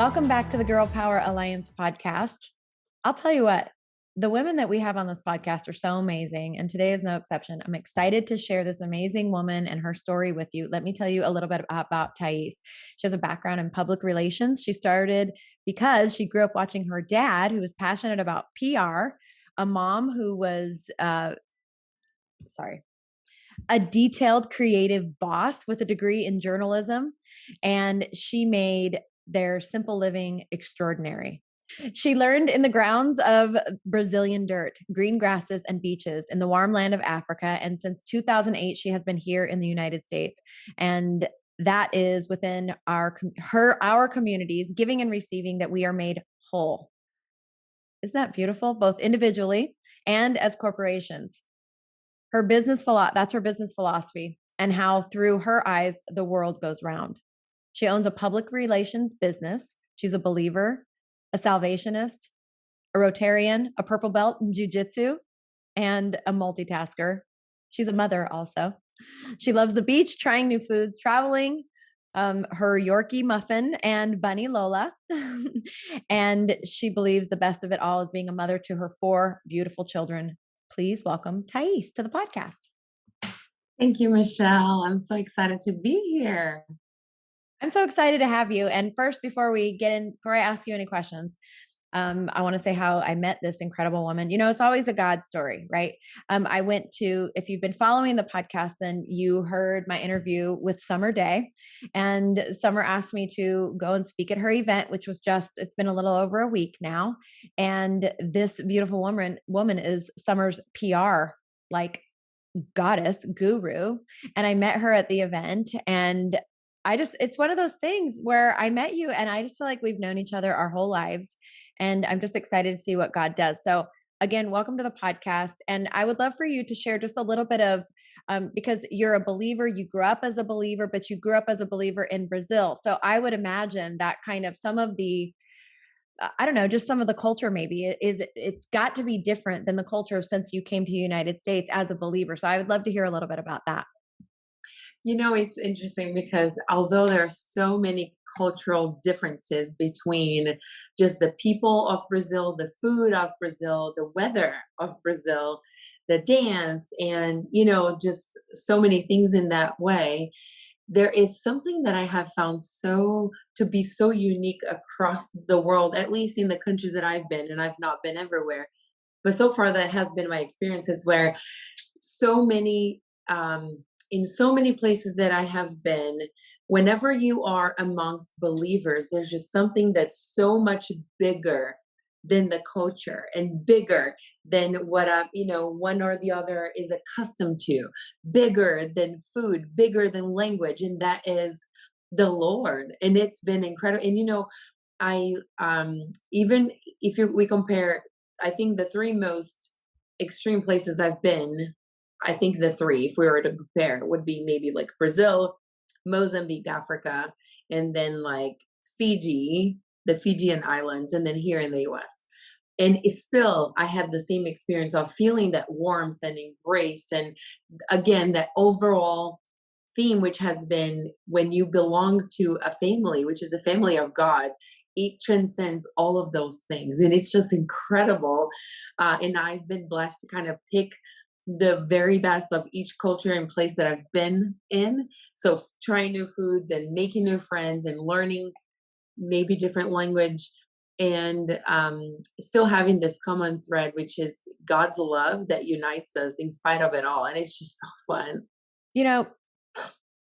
Welcome back to the Girl Power Alliance podcast. I'll tell you what, the women that we have on this podcast are so amazing, and today is no exception. I'm excited to share this amazing woman and her story with you. Let me tell you a little bit about Thais. She has a background in public relations. She started because she grew up watching her dad, who was passionate about PR, a mom who was, a detailed creative boss with a degree in journalism, and she made their simple living extraordinary. She learned in the grounds of Brazilian dirt, green grasses, and beaches in the warm land of Africa. And since 2008, she has been here in the United States. And that is within our communities, giving and receiving, that we are made whole. Isn't that beautiful? Both individually and as corporations. That's her business philosophy, and how through her eyes, the world goes round. She owns a public relations business. She's a believer, a Salvationist, a Rotarian, a purple belt in jiu-jitsu, and a multitasker. She's a mother also. She loves the beach, trying new foods, traveling, her Yorkie Muffin and bunny Lola. And she believes the best of it all is being a mother to her 4 beautiful children. Please welcome Thais to the podcast. Thank you, Michelle. I'm so excited to be here. I'm so excited to have you. And first, before I ask you any questions, I want to say how I met this incredible woman. You know, it's always a God story, right? If you've been following the podcast, then you heard my interview with Summer Day, and Summer asked me to go and speak at her event, which was it's been a little over a week now. And this beautiful woman is Summer's PR, like goddess guru. And I met her at the event, and it's one of those things where I met you and I just feel like we've known each other our whole lives. And I'm just excited to see what God does. So again, welcome to the podcast. And I would love for you to share just a little bit of, because you're a believer, you grew up as a believer, but you grew up as a believer in Brazil. So I would imagine that kind of some of the, just some of the culture maybe it's got to be different than the culture since you came to the United States as a believer. So I would love to hear a little bit about that. You know, it's interesting because although there are so many cultural differences between just the people of Brazil, the food of Brazil, the weather of Brazil, the dance, and, just so many things in that way, there is something that I have found to be so unique across the world, at least in the countries that I've been, and I've not been everywhere. But so far that has been my experiences, where in so many places that I have been, whenever you are amongst believers, there's just something that's so much bigger than the culture and bigger than what one or the other is accustomed to, bigger than food, bigger than language, and that is the Lord. And it's been incredible. And I even if we compare, I think the 3 most extreme places I've been, I think the 3, if we were to compare, would be maybe like Brazil, Mozambique, Africa, and then like Fiji, the Fijian Islands, and then here in the US. And I had the same experience of feeling that warmth and embrace. And again, that overall theme, which has been when you belong to a family, which is a family of God, it transcends all of those things. And it's just incredible. And I've been blessed to kind of pick the very best of each culture and place that I've been in. So trying new foods and making new friends and learning maybe different language, and still having this common thread, which is God's love that unites us in spite of it all. And it's just so fun.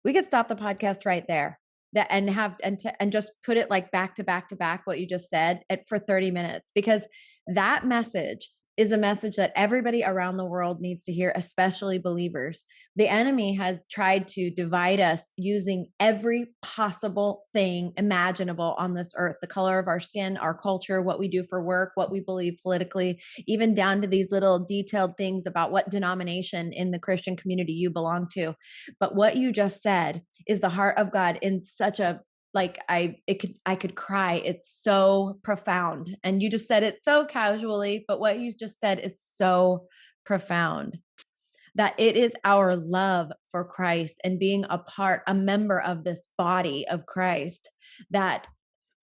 We could stop the podcast right there and just put it like back to back to back, what you just said, for 30 minutes, because that message is a message that everybody around the world needs to hear, especially believers. The enemy has tried to divide us using every possible thing imaginable on this earth, the color of our skin, our culture, what we do for work, what we believe politically, even down to these little detailed things about what denomination in the Christian community you belong to. But what you just said is the heart of God in such a I could cry. It's so profound. And you just said it so casually, but what you just said is so profound, that it is our love for Christ and being a member of this body of Christ, that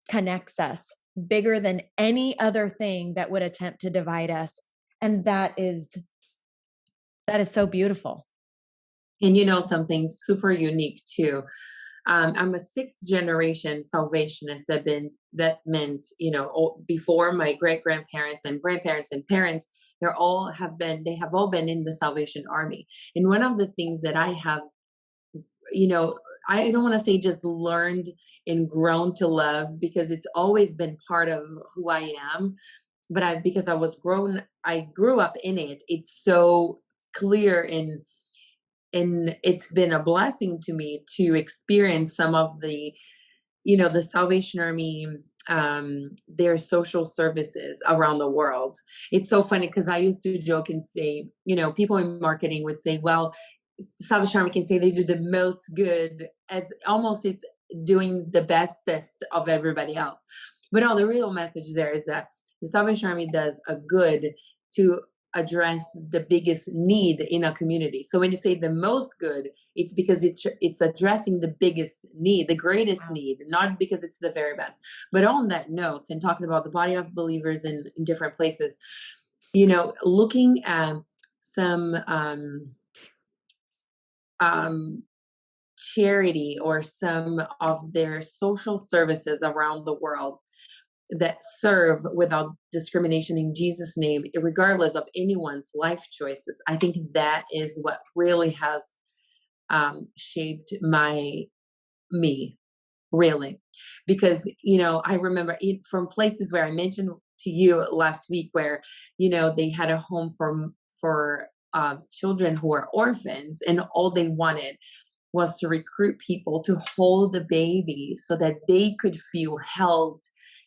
connects us, bigger than any other thing that would attempt to divide us. And that is so beautiful. And something super unique too. I'm a sixth generation Salvationist. That meant, before my great grandparents and grandparents and parents, they have all been in the Salvation Army. And one of the things that I have, I don't want to say just learned and grown to love, because it's always been part of who I am. But because I grew up in it. It's so clear, and it's been a blessing to me to experience some of the Salvation Army, their social services around the world. It's so funny because I used to joke and say, people in marketing would say, well, Salvation Army can say they do the most good, as almost it's doing the bestest of everybody else. But no, the real message there is that the Salvation Army does a good to address the biggest need in a community. So when you say the most good, it's because it's addressing the biggest need, the greatest need, not because it's the very best. But on that note, and talking about the body of believers in different places, looking at some charity or some of their social services around the world that serve without discrimination in Jesus' name, regardless of anyone's life choices. I think that is what really has shaped me, really. Because, I remember it from places where I mentioned to you last week where, they had a home for children who are orphans, and all they wanted was to recruit people to hold the babies so that they could feel held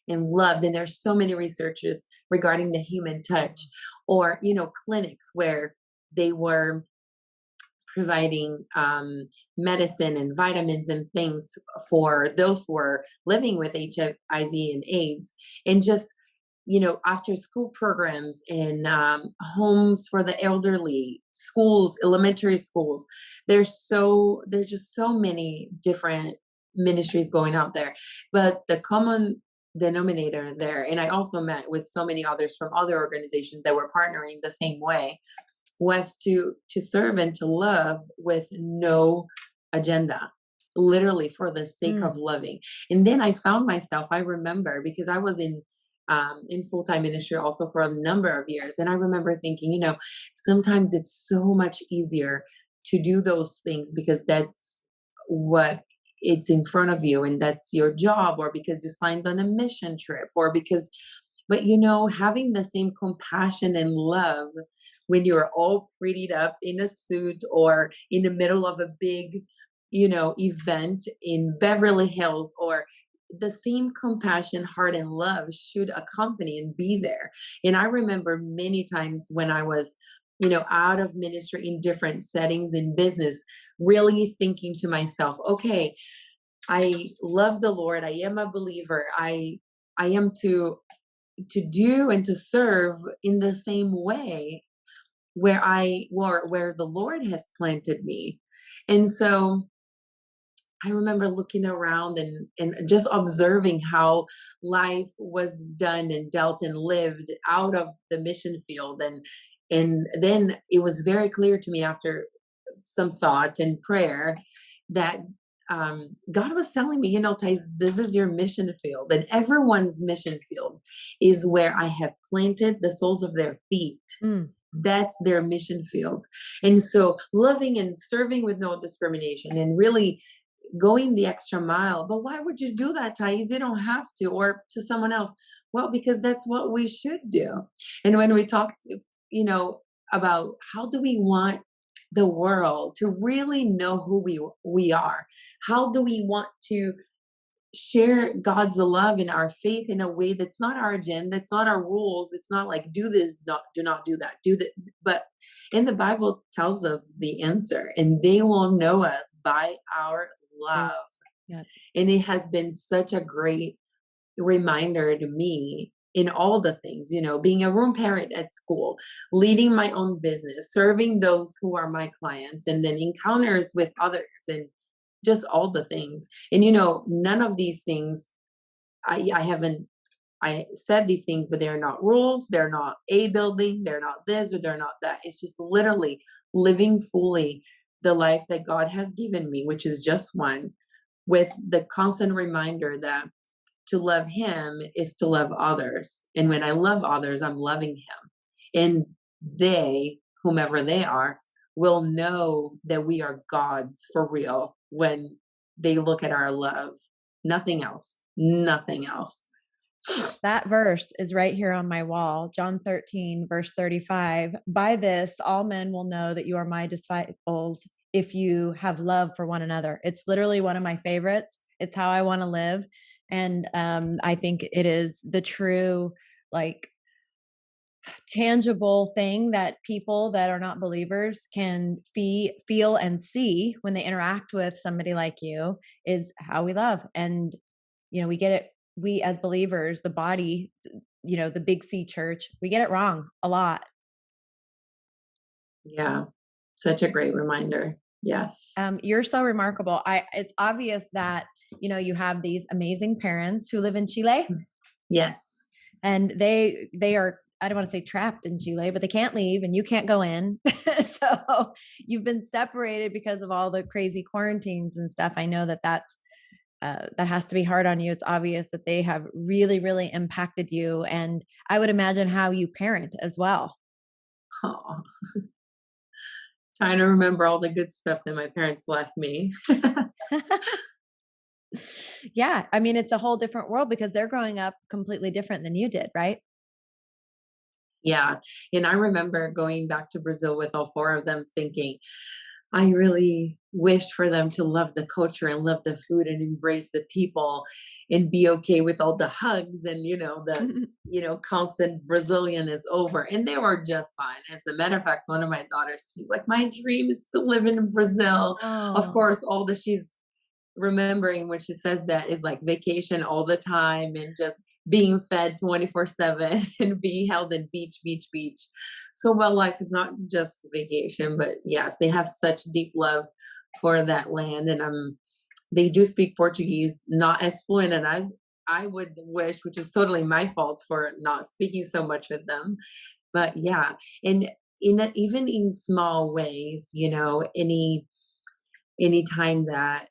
and loved. And there's so many researches regarding the human touch, or, clinics where they were providing medicine and vitamins and things for those who are living with HIV and AIDS, and just, after school programs and homes for the elderly, schools, elementary schools. There's just so many different ministries going out there, but the common denominator there, and I also met with so many others from other organizations that were partnering the same way, was to serve and to love with no agenda, literally for the sake of loving. And then I found myself, I remember, because I was in full-time ministry also for a number of years, and I remember thinking, sometimes it's so much easier to do those things because that's what it's in front of you and that's your job, or because you signed on a mission trip, or because, but having the same compassion and love when you're all prettied up in a suit or in the middle of a big, event in Beverly Hills, or the same compassion, heart, and love should accompany and be there. And I remember many times when I was, out of ministry in different settings in business, really thinking to myself, okay, I love the Lord. I am a believer. I am to do and to serve in the same way where the Lord has planted me. And so I remember looking around and just observing how life was done and dealt and lived out of the mission field. And then it was very clear to me after some thought and prayer that God was telling me, Thais, this is your mission field, and everyone's mission field is where I have planted the soles of their feet. That's their mission field. And so loving and serving with no discrimination and really going the extra mile. But why would you do that, Thais? You don't have to, or to someone else. Well, because that's what we should do. And when we talk, about how do we want the world to really know who we are? How do we want to share God's love and our faith in a way that's not our agenda, it's not our rules, it's not like do this, do not do that, do that. But in the Bible tells us the answer, and they will know us by our love. Yeah. And it has been such a great reminder to me in all the things, being a room parent at school, leading my own business, serving those who are my clients, and then encounters with others, and just all the things. And, none of these things I haven't, I said these things, but they're not rules. They're not a building. They're not this or they're not that. It's just literally living fully the life that God has given me, which is just one, with the constant reminder that to love Him is to love others. And when I love others, I'm loving Him. And they, whomever they are, will know that we are God's for real when they look at our love. Nothing else. Nothing else. That verse is right here on my wall. John 13, verse 35. By this, all men will know that you are my disciples if you have love for one another. It's literally one of my favorites. It's how I want to live. And I think it is the true, like, tangible thing that people that are not believers can feel and see when they interact with somebody like you, is how we love. And we get it, we as believers, the body, the big C church, we get it wrong a lot. Yeah. Such a great reminder. Yes. You're so remarkable. It's obvious that you have these amazing parents who live in Chile, Yes. and they are, I don't want to say trapped in Chile, but they can't leave and you can't go in. So you've been separated because of all the crazy quarantines and stuff. I know that that has to be hard on you. It's obvious that they have really, really impacted you. And I would imagine how you parent as well. Oh, trying to remember all the good stuff that my parents left me. Yeah. I mean, it's a whole different world because they're growing up completely different than you did, right? Yeah. And I remember going back to Brazil with all four of them thinking, I really wished for them to love the culture and love the food and embrace the people and be okay with all the hugs and, constant Brazilian is over. And they were just fine. As a matter of fact, one of my daughters, she's like, my dream is to live in Brazil. Of Oh, course, all that she's remembering when she says that is like vacation all the time and just being fed 24/7 and being held in beach, beach, beach. So, well, life is not just vacation, but yes, they have such deep love for that land. And they do speak Portuguese, not as fluent as I would wish, which is totally my fault for not speaking so much with them. But yeah, and even in small ways, any time that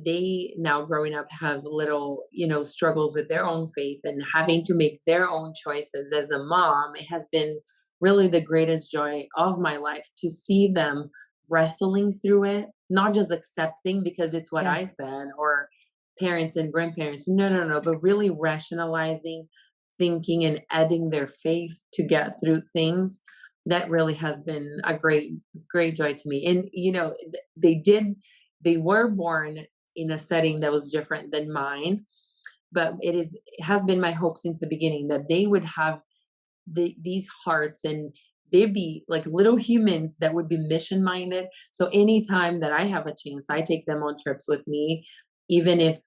they now growing up have little, struggles with their own faith and having to make their own choices. As a mom, it has been really the greatest joy of my life to see them wrestling through it, not just accepting because it's what yeah. I said or parents and grandparents. No, no, no, but really rationalizing, thinking, and adding their faith to get through things. That really has been a great, great joy to me. And, they did they were born in a setting that was different than mine, but it has been my hope since the beginning that they would have these hearts and they'd be like little humans that would be mission minded. So anytime that I have a chance, I take them on trips with me, even if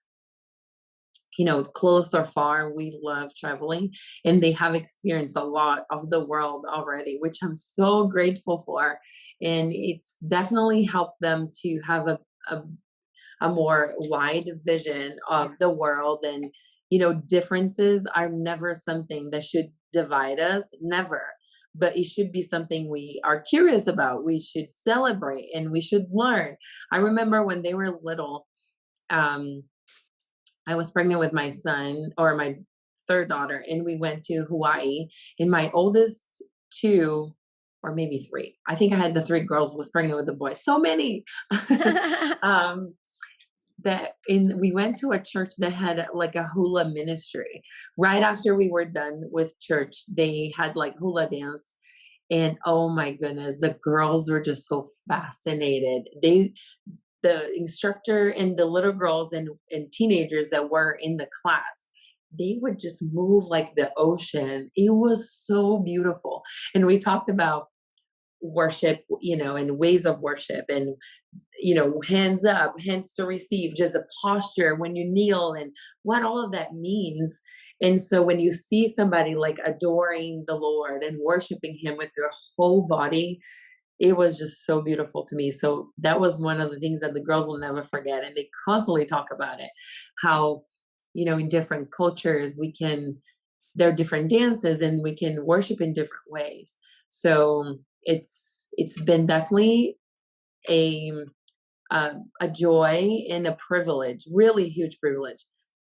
close or far. We love traveling and they have experienced a lot of the world already, which I'm so grateful for. And it's definitely helped them to have a, a more wide vision of the world. And differences are never something that should divide us, never, but it should be something we are curious about. We should celebrate and we should learn. I remember when they were little, um I was pregnant with my son or my third daughter, and we went to Hawaii. And my oldest two, or maybe three, I think I had the three girls, was pregnant with the boy. So many. um, we went to a church that had like a hula ministry. Right after we were done with church, they had like hula dance. And oh my goodness, the girls were just so fascinated. The instructor and the little girls and teenagers that were in the class, they would just move like the ocean. It was so beautiful. And we talked about worship, and ways of worship and, hands up, hands to receive, just a posture when you kneel and what all of that means. And so when you see somebody like adoring the Lord and worshiping Him with their whole body, it was just so beautiful to me. So that was one of the things that the girls will never forget. And they constantly talk about it, how in different cultures, there are different dances and we can worship in different ways. So it's been definitely a a joy and a privilege, really huge privilege,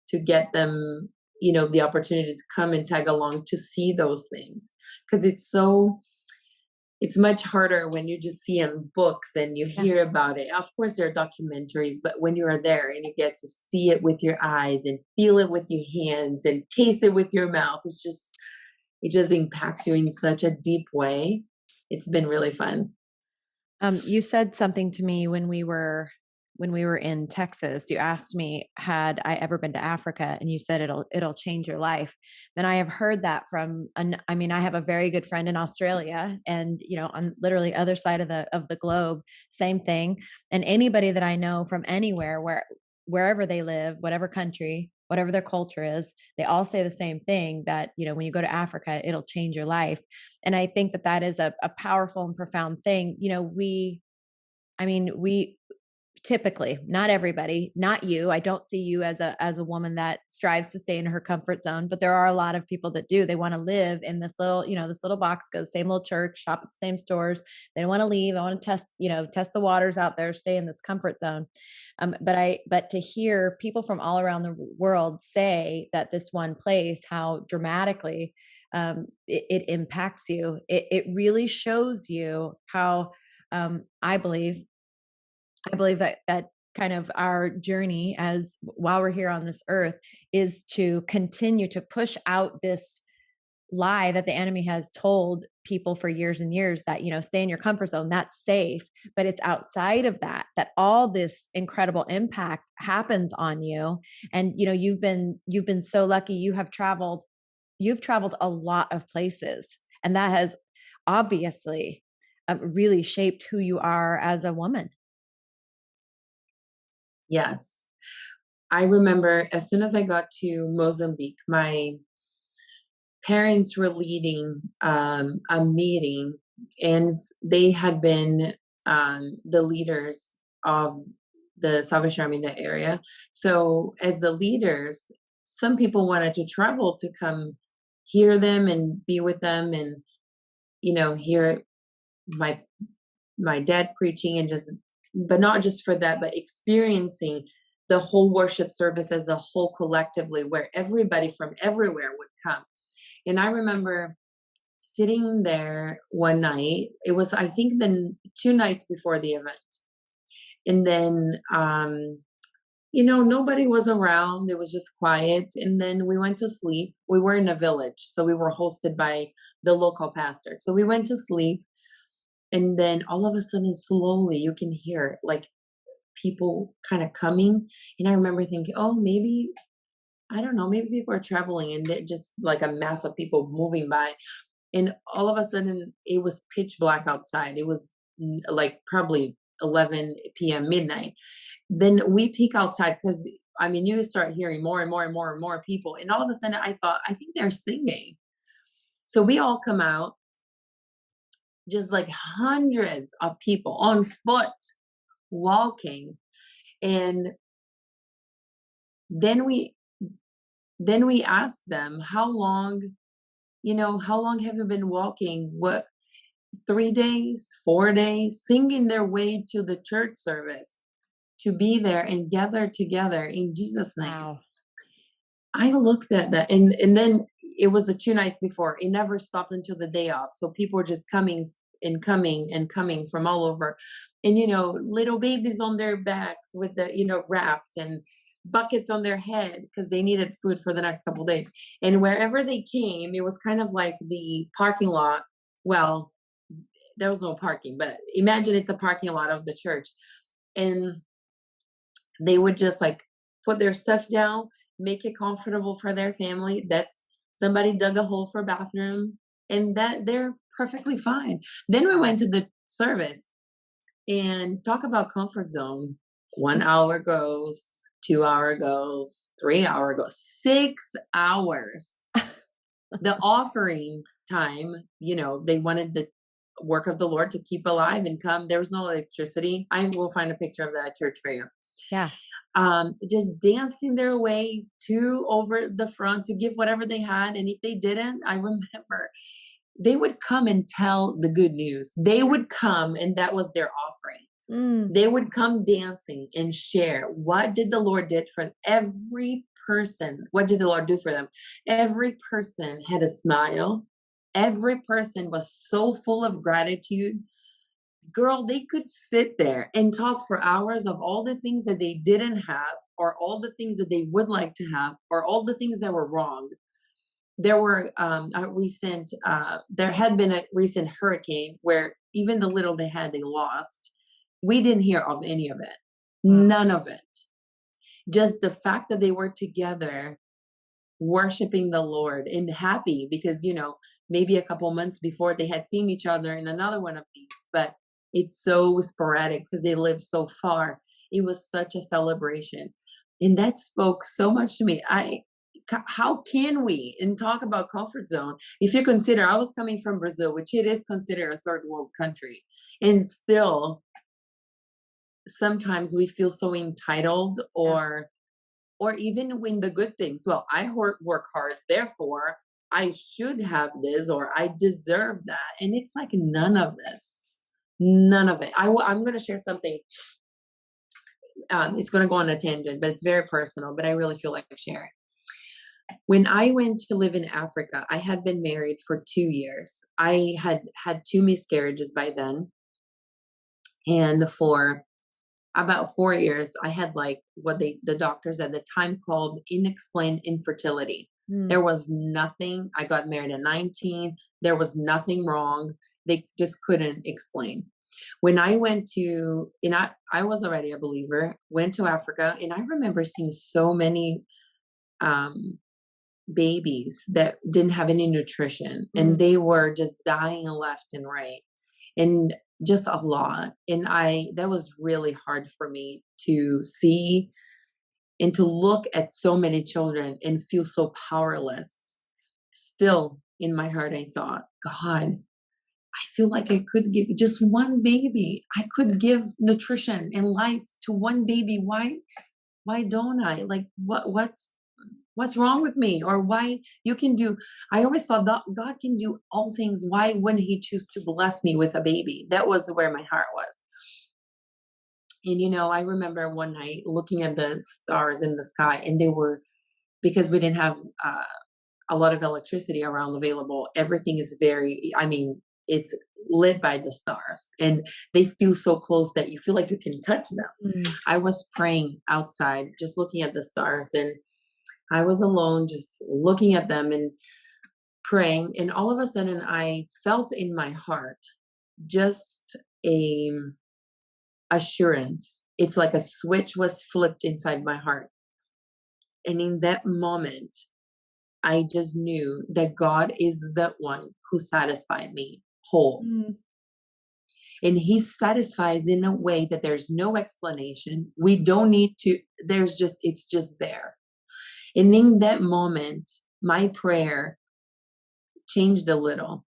to get them, the opportunity to come and tag along to see those things, because it's much harder when you just see in books and you Yeah. hear about it. Of course, there are documentaries, but when you are there and you get to see it with your eyes and feel it with your hands and taste it with your mouth, it just impacts you in such a deep way. It's been really fun. You said something to me when we were in Texas. You asked me, had I ever been to Africa? And you said it'll change your life. Then I have heard that I mean, I have a very good friend in Australia, and on literally other side of the globe, same thing. And anybody that I know from anywhere, wherever they live, whatever country, whatever their culture is, they all say the same thing, that when you go to Africa, it'll change your life. And I think that that is a powerful and profound thing. We typically, not everybody, not you, I don't see you as a woman that strives to stay in her comfort zone, but there are a lot of people that do. They want to live in this little, this little box, go to the same little church, shop at the same stores. They don't want to leave. I want to test the waters out there, stay in this comfort zone. But to hear people from all around the world say that this one place, how dramatically it impacts you, it really shows you how, I believe that kind of our journey, as while we're here on this earth, is to continue to push out this lie that the enemy has told people for years and years, that stay in your comfort zone, that's safe. But it's outside of that all this incredible impact happens on you. And you've been so lucky. You've traveled a lot of places, and that has obviously really shaped who you are as a woman. Yes. I remember as soon as I got to Mozambique, my parents were leading a meeting, and they had been the leaders of the Salvation Army in that area. So, as the leaders, some people wanted to travel to come hear them and be with them, and hear my dad preaching, and just, but not just for that, but experiencing the whole worship service as a whole collectively, where everybody from everywhere would come. And I remember sitting there one night. It was, I think, the 2 nights before the event. And then, nobody was around. It was just quiet. And then we went to sleep. We were in a village, so we were hosted by the local pastor. So we went to sleep. And then all of a sudden, slowly, you can hear like people kind of coming. And I remember thinking, oh, maybe, I don't know, maybe people are traveling, and just like a mass of people moving by. And all of a sudden, it was pitch black outside. It was like probably 11 p.m., midnight. Then we peek outside, because I mean, you start hearing more and more and more and more people. And all of a sudden, I thought, I think they're singing. So we all come out, just like hundreds of people on foot walking. And then we asked them, how long have you been walking? What, 3 days, 4 days, singing their way to the church service to be there and gather together in Jesus' name. Wow. I looked at that, and then it was the 2 nights before. It never stopped until the day off. So people were just coming and coming and coming from all over. And, little babies on their backs with the, wrapped, and buckets on their head because they needed food for the next couple of days. And wherever they came, it was kind of like the parking lot. Well, there was no parking, but imagine it's a parking lot of the church. And they would just like put their stuff down, make it comfortable for their family. That's somebody dug a hole for bathroom, and that they're perfectly fine. Then we went to the service, and talk about comfort zone. 1 hour goes, 2 hour goes, 3 hour goes, 6 hours. The offering time, they wanted the work of the Lord to keep alive and come. There was no electricity. I will find a picture of that church for you. Yeah. just dancing their way to over the front to give whatever they had. And if they didn't, I remember they would come and tell the good news. They would come, and that was their offering. Mm. They would come dancing and share what did the Lord did for every person. What did the Lord do for them? Every person had a smile. Every person was so full of gratitude. Girl, they could sit there and talk for hours of all the things that they didn't have, or all the things that they would like to have, or all the things that were wrong. There had been a recent hurricane where even the little they had, they lost. We didn't hear of any of it. Wow. None of it. Just the fact that they were together worshiping the Lord and happy because, maybe a couple months before they had seen each other in another one of these, but it's so sporadic because they live so far. It was such a celebration. And that spoke so much to me. How can we, and talk about comfort zone, if you consider I was coming from Brazil, which it is considered a third world country, and still sometimes we feel so entitled, or even when the good things, well, I work hard, therefore I should have this, or I deserve that. And it's like none of this, none of it. I'm going to share something. It's going to go on a tangent, but it's very personal, but I really feel like sharing. When I went to live in Africa, I had been married for 2 years. I had had 2 miscarriages by then. And for about 4 years, I had like what the doctors at the time called unexplained infertility. Mm. There was nothing. I got married at 19. There was nothing wrong. They just couldn't explain. When I went to, and I was already a believer, went to Africa, and I remember seeing so many babies that didn't have any nutrition, and they were just dying left and right, and just a lot. And that was really hard for me to see and to look at so many children and feel so powerless. Still in my heart, I thought, God, I feel like I could give just one baby. I could give nutrition and life to one baby. Why don't I? Like, what's wrong with me? Or why you can do, I always thought that God can do all things. Why wouldn't he choose to bless me with a baby? That was where my heart was. And I remember one night looking at the stars in the sky, and they were, because we didn't have a lot of electricity around available, everything is it's lit by the stars, and they feel so close that you feel like you can touch them. I was praying outside, just looking at the stars, and I was alone, just looking at them and praying. And all of a sudden, I felt in my heart just a assurance. It's like a switch was flipped inside my heart. And in that moment, I just knew that God is the one who satisfied me whole. And he satisfies in a way that there's no explanation. We don't need to, it's just there. And in that moment, my prayer changed a little.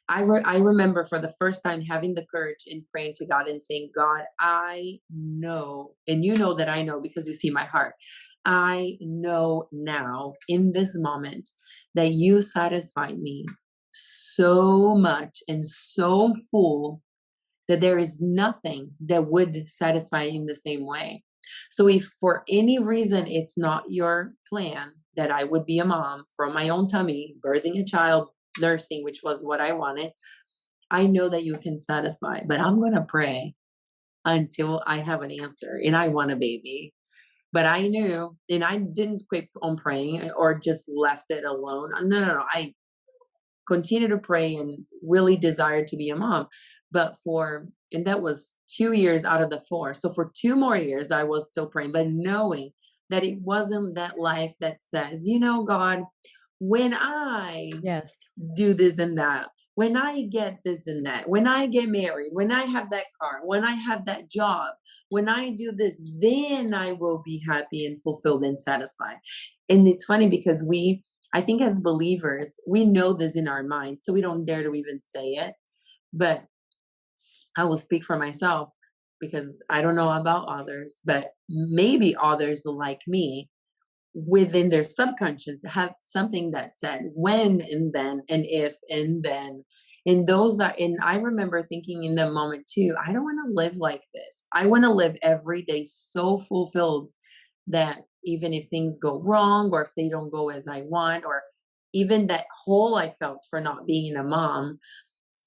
I remember for the first time having the courage in praying to God and saying, God, I know, and you know that I know because you see my heart. I know now in this moment that you satisfy me so much and so full that there is nothing that would satisfy in the same way. So if for any reason it's not your plan that I would be a mom from my own tummy, birthing a child, nursing, which was what I wanted, I know that you can satisfy, but I'm going to pray until I have an answer, and I want a baby. But I knew, and I didn't quit on praying or just left it alone. No. I continued to pray and really desired to be a mom. And that was 2 years out of the 4. So for 2 more years, I was still praying, but knowing that it wasn't that life that says, God, when I do this and that, when I get this and that, when I get married, when I have that car, when I have that job, when I do this, then I will be happy and fulfilled and satisfied. And it's funny because I think as believers, we know this in our mind, so we don't dare to even say it. But I will speak for myself. because I don't know about others, but maybe others like me within their subconscious have something that said when and then and if and then. And those are, and I remember thinking in the moment too, I don't want to live like this. I want to live every day so fulfilled that even if things go wrong or if they don't go as I want, or even that hole I felt for not being a mom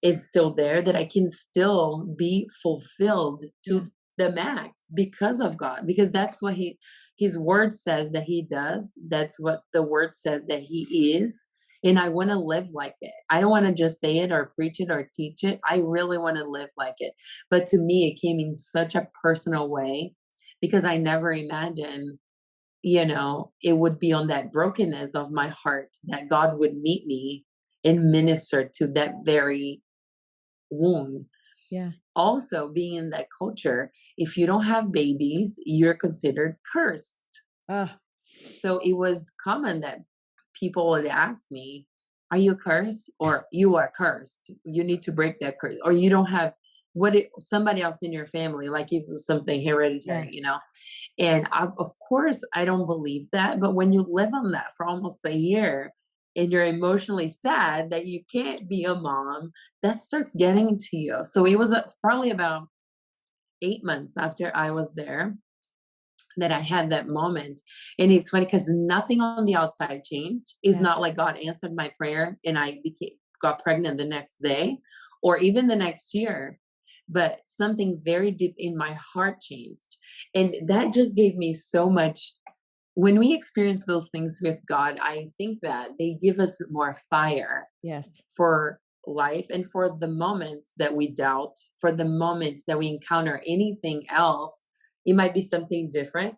is still there, that I can still be fulfilled Yeah. to the max because of God, because that's what his word says that he does. That's what the word says that he is. And I want to live like it. I don't want to just say it or preach it or teach it. I really want to live like it. But to me, it came in such a personal way because I never imagined, it would be on that brokenness of my heart that God would meet me and minister to that very wound. Yeah. Also, being in that culture, if you don't have babies, you're considered cursed. Oh, So it was common that people would ask me, "Are you cursed?" Or "You are cursed. You need to break that curse." Or "You don't have somebody else in your family, like it was something yeah. hereditary." And of course, I don't believe that. But when you live on that for almost a year and you're emotionally sad that you can't be a mom, that starts getting to you. So it was probably about 8 months after I was there that I had that moment. And it's funny because nothing on the outside changed. It's Yeah. not like God answered my prayer and I got pregnant the next day or even the next year. But something very deep in my heart changed. And that just gave me so much. When we experience those things with God, I think that they give us more fire Yes. for life and for the moments that we doubt, for the moments that we encounter anything else. It might be something different,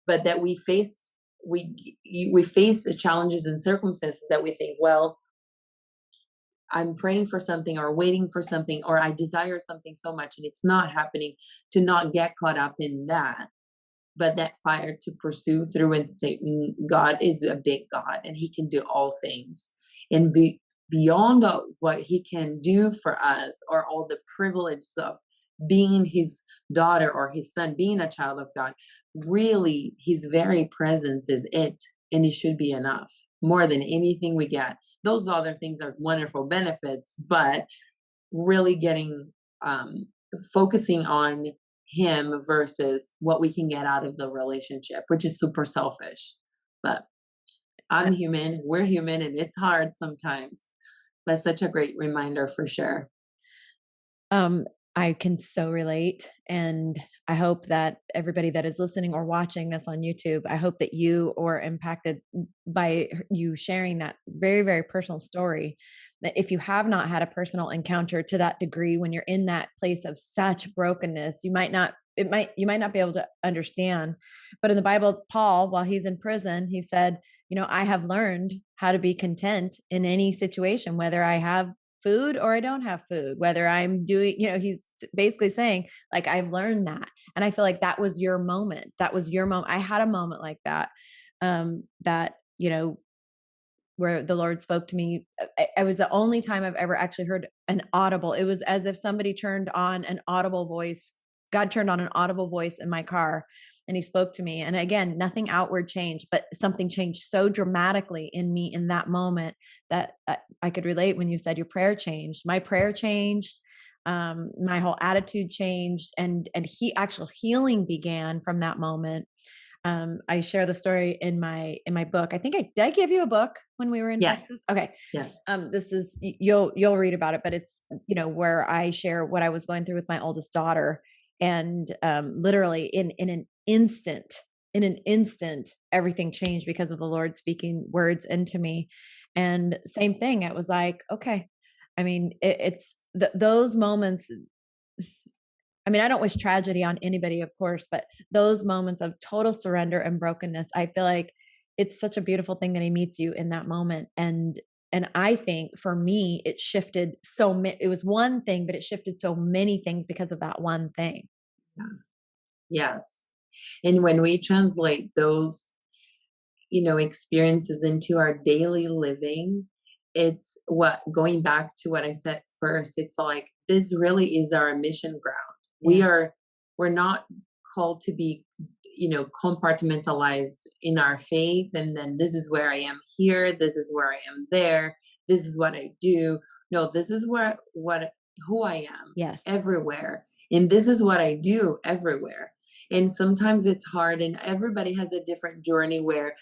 but that we face the challenges and circumstances that we think, well, I'm praying for something or waiting for something, or I desire something so much and it's not happening, to not get caught up in that, but that fire to pursue through and say, God is a big God and he can do all things. And beyond what he can do for us, or all the privileges of being his daughter or his son, being a child of God, really his very presence is it. And it should be enough, more than anything we get. Those other things are wonderful benefits, but really getting, focusing on him versus what we can get out of the relationship, which is super selfish. But I'm human, we're human, and it's hard sometimes. But such a great reminder for sure. Um, I can so relate. And I hope that everybody that is listening or watching this on YouTube, I hope that you are impacted by you sharing that very, very personal story. That if you have not had a personal encounter to that degree, when you're in that place of such brokenness, you might not be able to understand. But in the Bible, Paul, while he's in prison, he said, I have learned how to be content in any situation, whether I have food or I don't have food, whether I'm doing, he's basically saying, like, I've learned that. And I feel like that was your moment. That was your moment. I had a moment like that, that, where the Lord spoke to me. I was the only time I've ever actually heard an audible. It was as if somebody turned on an audible voice. God turned on an audible voice in my car and he spoke to me. And again, nothing outward changed, but something changed so dramatically in me in that moment that I could relate when you said your prayer changed. My prayer changed. My whole attitude changed, and actual healing began from that moment. I share the story in my book. I think did I give you a book when we were in Yes. Texas? Okay. Yes. This is, you'll read about it, but it's, where I share what I was going through with my oldest daughter. And literally in an instant, everything changed because of the Lord speaking words into me. And same thing. It was like, okay. I mean, it's those moments. I mean, I don't wish tragedy on anybody, of course, but those moments of total surrender and brokenness, I feel like it's such a beautiful thing that he meets you in that moment. And I think for me, it shifted it was one thing, but it shifted so many things because of that one thing. Yeah. Yes. And when we translate those, experiences into our daily living, it's going back to what I said first, it's like, this really is our mission ground. We Yeah. are we're not called to be, compartmentalized in our faith. And then this is where I am here. This is where I am there. This is what I do. No, this is who I am Yes. everywhere. And this is what I do everywhere. And sometimes it's hard, and everybody has a different journey where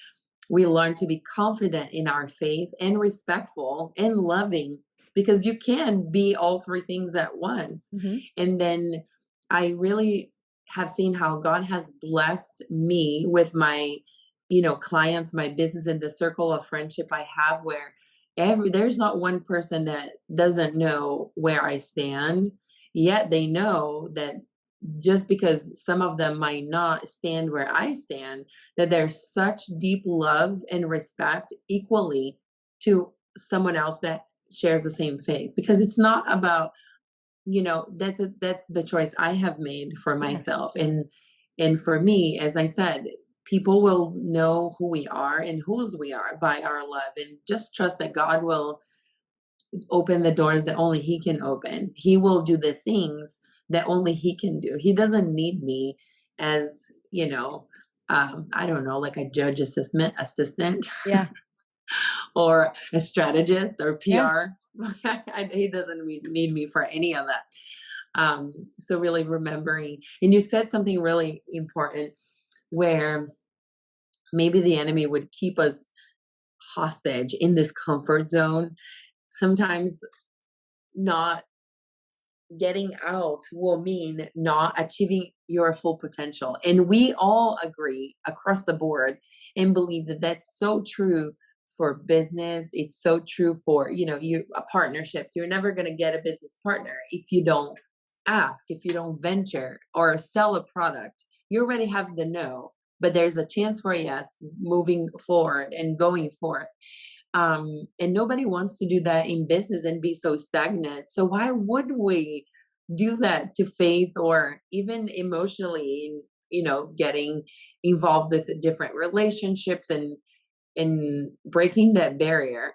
we learn to be confident in our faith and respectful and loving, because you can be all three things at once. Mm-hmm. And then I really have seen how God has blessed me with my, clients, my business, and the circle of friendship I have, where there's not one person that doesn't know where I stand, yet they know that just because some of them might not stand where I stand, that there's such deep love and respect equally to someone else that shares the same faith. Because it's not about, that's the choice I have made for myself. And for me, as I said, people will know who we are and whose we are by our love, and just trust that God will open the doors that only he can open. He will do the things that only he can do. He doesn't need me as, I don't know, like a judge assistant Yeah. or a strategist or Yeah. PR. He doesn't need me for any of that. So really remembering, and you said something really important, where maybe the enemy would keep us hostage in this comfort zone. Sometimes not getting out will mean not achieving your full potential. And we all agree across the board and believe that that's so true for business. It's so true for, partnerships. You're never going to get a business partner if you don't ask, if you don't venture or sell a product. You already have the no, but there's a chance for a yes moving forward and going forth. And nobody wants to do that in business and be so stagnant. So why would we do that to faith, or even emotionally, getting involved with different relationships and in breaking that barrier?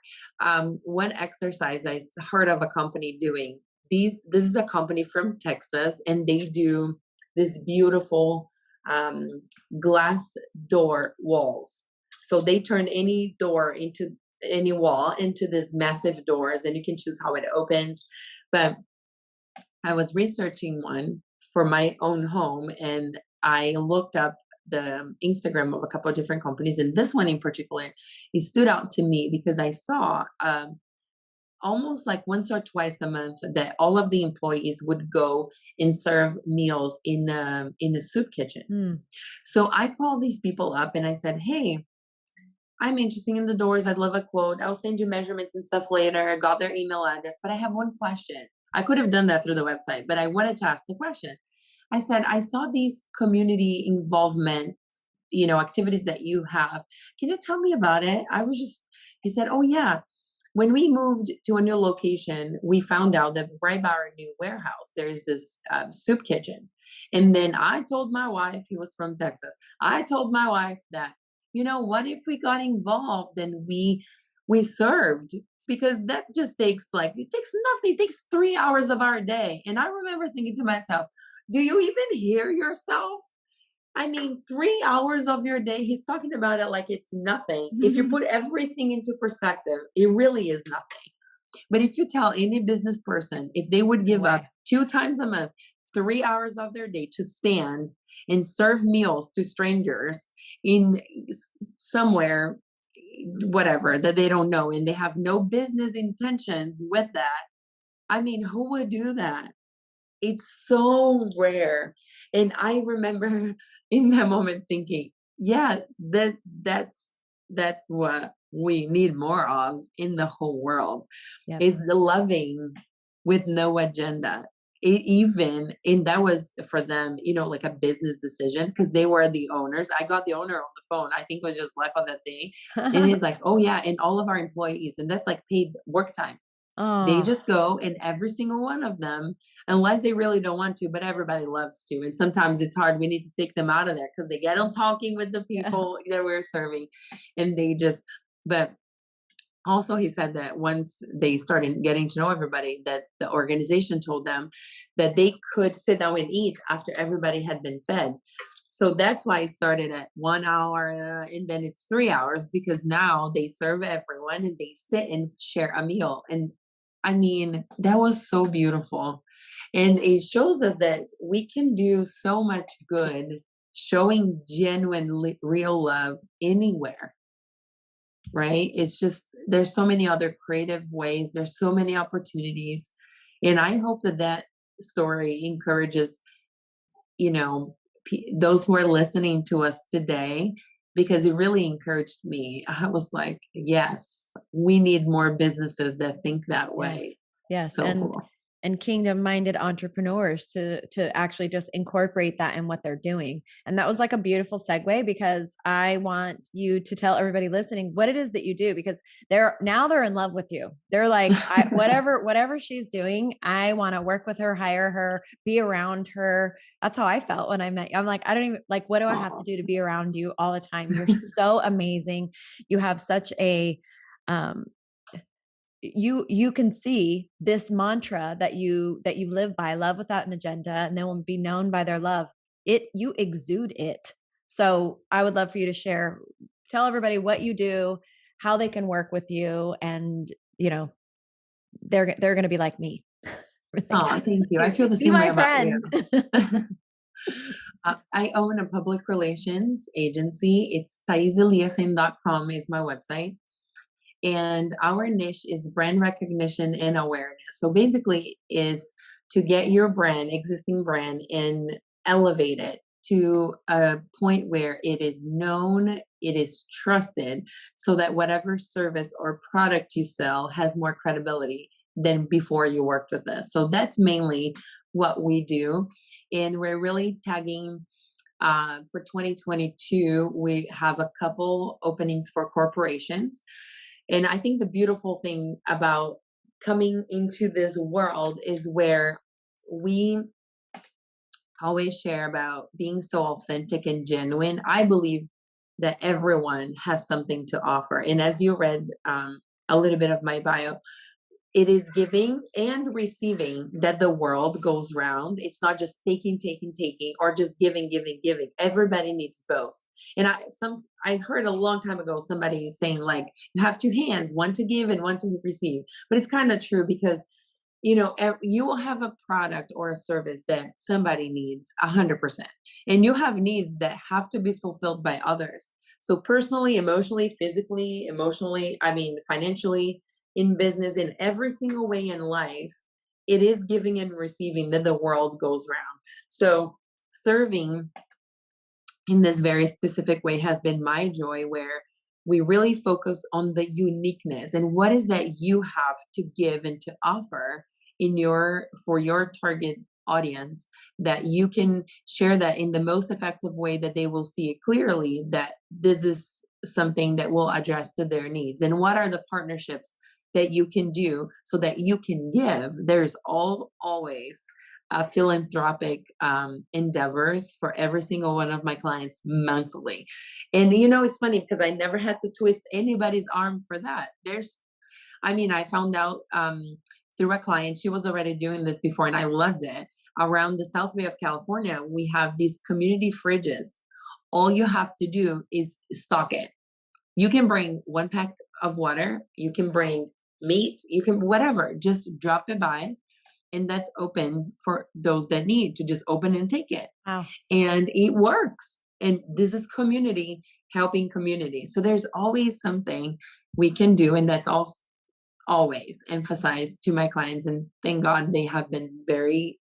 One exercise I heard of a company doing, this is a company from Texas, and they do this beautiful glass door walls. So they turn any door into any wall into this massive doors, and you can choose how it opens. But I was researching one for my own home, and I looked up the Instagram of a couple of different companies, and this one in particular, it stood out to me because I saw almost like once or twice a month that all of the employees would go and serve meals in the soup kitchen. Mm. So I called these people up and I said, "Hey, I'm interested in the doors. I'd love a quote. I'll send you measurements and stuff later." I got their email address, but I have one question. I could have done that through the website, but I wanted to ask the question. I said, "I saw these community involvement, activities that you have. Can you tell me about it?" He said, "Oh yeah. When we moved to a new location, we found out that right by our new warehouse, there's this soup kitchen. And then I told my wife," he was from Texas, "I told my wife that, what if we got involved and we served? Because that just takes it takes nothing. It takes 3 hours of our day." And I remember thinking to myself, do you even hear yourself? I mean, 3 hours of your day, he's talking about it like it's nothing. If you put everything into perspective, it really is nothing. But if you tell any business person, if they would give up 2 times a month, 3 hours of their day to stand and serve meals to strangers in somewhere, whatever, that they don't know, and they have no business intentions with that, I mean, who would do that? It's so rare. And I remember in that moment thinking, yeah, that's what we need more of in the whole world, Yep. is the loving with no agenda. And that was for them, like a business decision, because they were the owners. I got the owner on the phone. I think it was just luck on that day. And he's like, "Oh yeah, and all of our employees," and that's like paid work time. They Oh, just go, and every single one of them, unless they really don't want to, but everybody loves to. And sometimes it's hard. We need to take them out of there because they get on talking with the yeah. people that we're serving, and they just, but Also, he said that once they started getting to know everybody, that the organization told them that they could sit down and eat after everybody had been fed. So that's why it started at 1 hour, and then it's 3 hours, because now they serve everyone and they sit and share a meal. And I mean, that was so beautiful. And it shows us that we can do so much good showing genuine, real love anywhere, right? It's just, there's so many other creative ways, there's so many opportunities. And I hope that that story encourages, you know, those who are listening to us today, because it really encouraged me. I was like, yes, we need more businesses that think that Yes. way. Yes. So cool. And kingdom-minded entrepreneurs to actually just incorporate that in what they're doing. And that was like a beautiful segue, because I want you to tell everybody listening what it is that you do, because they're in love with you. They're like, whatever she's doing, I want to work with her, hire her, be around her. That's how I felt when I met you. I'm like, I don't even like, what do I have to do to be around you all the time? You're so amazing. You have such a um you can see this mantra that you live by, love without an agenda, and they will be known by their love. You exude it. So I would love for you to tell everybody what you do, how they can work with you, and they're going to be like me. Like, Oh, thank you. I feel the be same way my about you. friend. I own a public relations agency. It's Eliasen.com is my website. And our niche is brand recognition and awareness. So basically is to get your existing brand, and elevate it to a point where it is known, it is trusted, so that whatever service or product you sell has more credibility than before you worked with us. So that's mainly what we do. And we're really tagging for 2022, we have a couple openings for corporations. And I think the beautiful thing about coming into this world is where we always share about being so authentic and genuine. I believe that everyone has something to offer. And as you read a little bit of my bio, it is giving and receiving that the world goes round. It's not just taking, taking, taking, or just giving, giving, giving. Everybody needs both. And I heard a long time ago somebody saying, like, you have two hands, one to give and one to receive. But it's kind of true, because you will have a product or a service that somebody needs 100%, and you have needs that have to be fulfilled by others. So personally, emotionally, physically, emotionally, I mean, financially, in business, in every single way in life, it is giving and receiving that the world goes round. So serving in this very specific way has been my joy, where we really focus on the uniqueness and what is that you have to give and to offer for your target audience, that you can share that in the most effective way that they will see it clearly, that this is something that will address to their needs. And what are the partnerships that you can do so that you can give? There's always philanthropic endeavors for every single one of my clients monthly. And it's funny, because I never had to twist anybody's arm for that. I found out through a client, she was already doing this before, and I loved it. Around the South Bay of California, we have these community fridges. All you have to do is stock it. You can bring 1 pack of water, you can bring meat, you can whatever, just drop it by, and that's open for those that need to just open and take it. Wow. And it works. And this is community helping community. So there's always something we can do. And that's also always emphasized to my clients. And thank God they have been very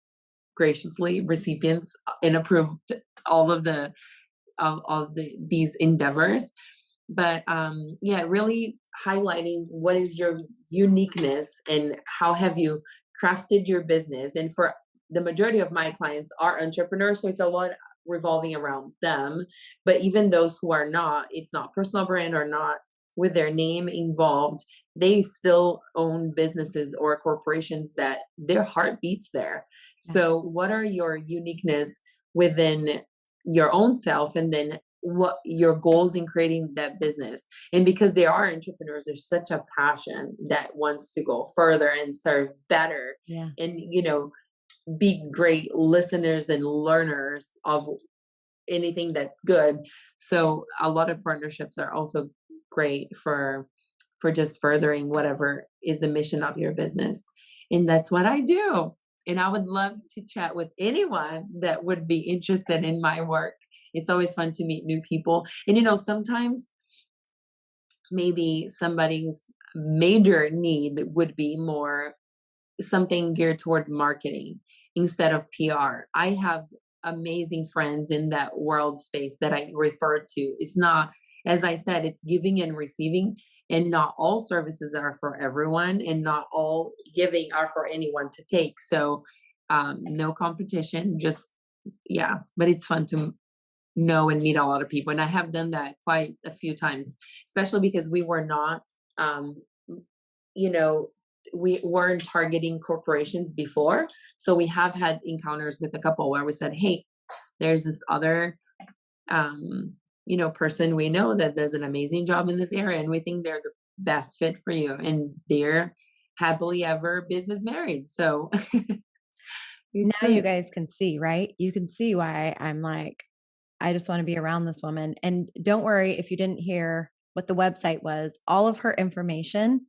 graciously recipients and approved all of these endeavors. But really highlighting what is your uniqueness and how have you crafted your business. And for the majority of my clients are entrepreneurs, so it's a lot revolving around them. But even those who are not, it's not personal brand or not with their name involved, they still own businesses or corporations that their heart beats there. So what are your uniqueness within your own self, and then what your goals in creating that business. And because they are entrepreneurs, there's such a passion that wants to go further and serve better Yeah. and, be great listeners and learners of anything that's good. So a lot of partnerships are also great for just furthering whatever is the mission of your business. And that's what I do. And I would love to chat with anyone that would be interested in my work. It's always fun to meet new people. And sometimes maybe somebody's major need would be more something geared toward marketing instead of PR. I have amazing friends in that world space that I refer to. It's not, as I said, it's giving and receiving, and not all services are for everyone, and not all giving are for anyone to take. So, no competition, just, yeah, but it's fun to know and meet a lot of people. And I have done that quite a few times, especially because we were not, you know, we weren't targeting corporations before. So we have had encounters with a couple where we said, hey, there's this other, person we know that does an amazing job in this area, and we think they're the best fit for you. And they're happily ever business married. So it's Now you great. guys can see, right? You can see why I'm like, I just want to be around this woman. And don't worry if you didn't hear what the website was. All of her information,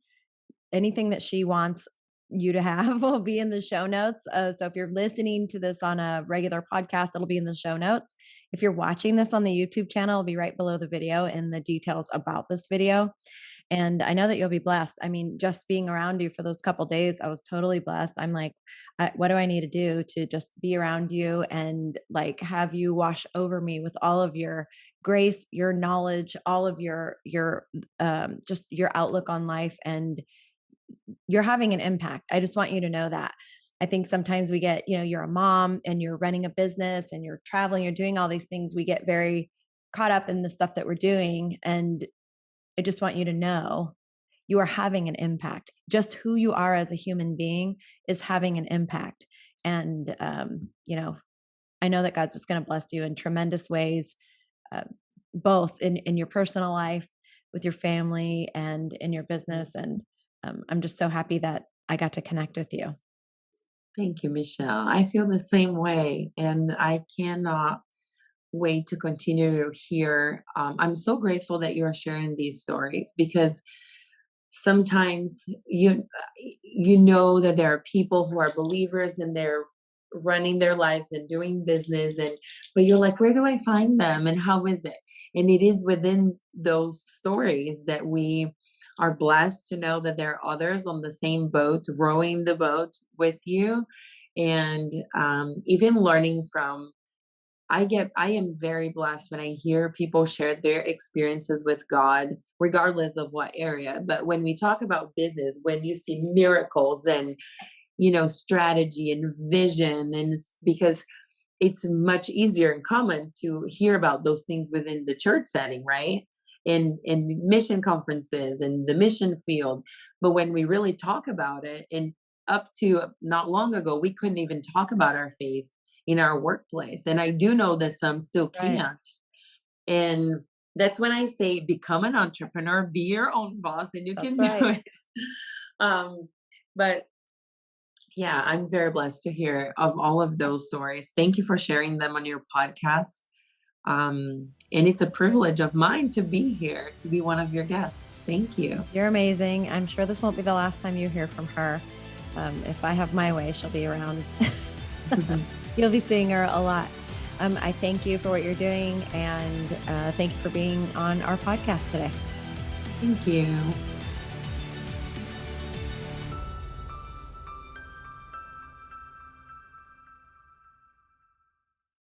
anything that she wants you to have, will be in the show notes. So if you're listening to this on a regular podcast, it'll be in the show notes. If you're watching this on the YouTube channel, it'll be right below the video and the details about this video. And I know that you'll be blessed. I mean, just being around you for those couple days, I was totally blessed. I'm like, what do I need to do to just be around you and like have you wash over me with all of your grace, your knowledge, all of your just your outlook on life, and you're having an impact. I just want you to know that. I think sometimes we get, you're a mom and you're running a business and you're traveling, you're doing all these things. We get very caught up in the stuff that we're doing. And I just want you to know you are having an impact. Just who you are as a human being is having an impact. And, I know that God's just going to bless you in tremendous ways, both in your personal life, with your family, and in your business. And I'm just so happy that I got to connect with you. Thank you, Michelle. I feel the same way, and I cannot wait to continue to hear. I'm so grateful that you are sharing these stories, because sometimes you know that there are people who are believers and they're running their lives and doing business, but you're like, where do I find them and how is it? And it is within those stories that we are blessed to know that there are others on the same boat, rowing the boat with you. And even learning from, I am very blessed when I hear people share their experiences with God, regardless of what area. But when we talk about business, when you see miracles and, strategy and vision, and because it's much easier and common to hear about those things within the church setting, right? In mission conferences and the mission field. But when we really talk about it, and up to not long ago, we couldn't even talk about our faith in our workplace. And I do know that some still Right. can't. And that's when I say, become an entrepreneur, be your own boss, and you That's can do right. it. But yeah, I'm very blessed to hear of all of those stories. Thank you for sharing them on your podcast. And it's a privilege of mine to be here, to be one of your guests. Thank you. You're amazing. I'm sure this won't be the last time you hear from her. If I have my way, she'll be around. You'll be seeing her a lot. I thank you for what you're doing, and thank you for being on our podcast today. Thank you.